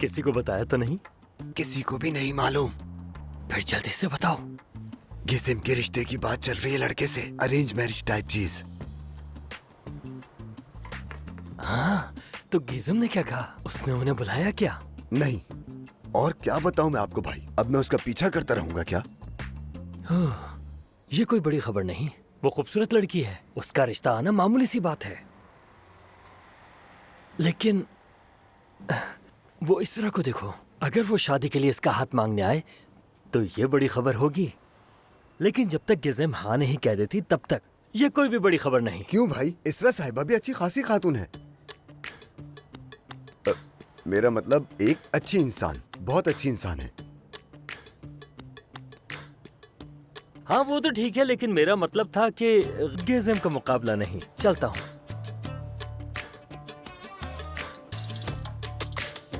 किसी को बताया तो नहीं? किसी को भी नहीं मालूम। फिर जल्दी से बताओ। गिजिम के रिश्ते की बात चल रही है लड़के से, अरेंज मैरिज टाइप चीज। हाँ, तो गिज़म ने क्या कहा? उसने उन्हें बुलाया क्या? नहीं, और क्या बताऊं मैं आपको भाई, अब मैं उसका पीछा करता रहूंगा क्या? ये कोई बड़ी खबर नहीं। वो खूबसूरत लड़की है, उसका रिश्ता आना मामूली सी बात है। लेकिन वो इस तरह को देखो, अगर वो शादी के लिए इसका हाथ मांगने आए तो ये बड़ी खबर होगी। लेकिन जब तक गिज़म हाँ नहीं कह देती तब तक ये कोई भी बड़ी खबर नहीं। क्यों भाई, इसरा साहिबा भी अच्छी खासी खातून है। मेरा मतलब एक अच्छी इंसान, बहुत अच्छी इंसान है। हाँ वो तो ठीक है, लेकिन मेरा मतलब था कि गिज़म का मुकाबला नहीं। चलता हूँ।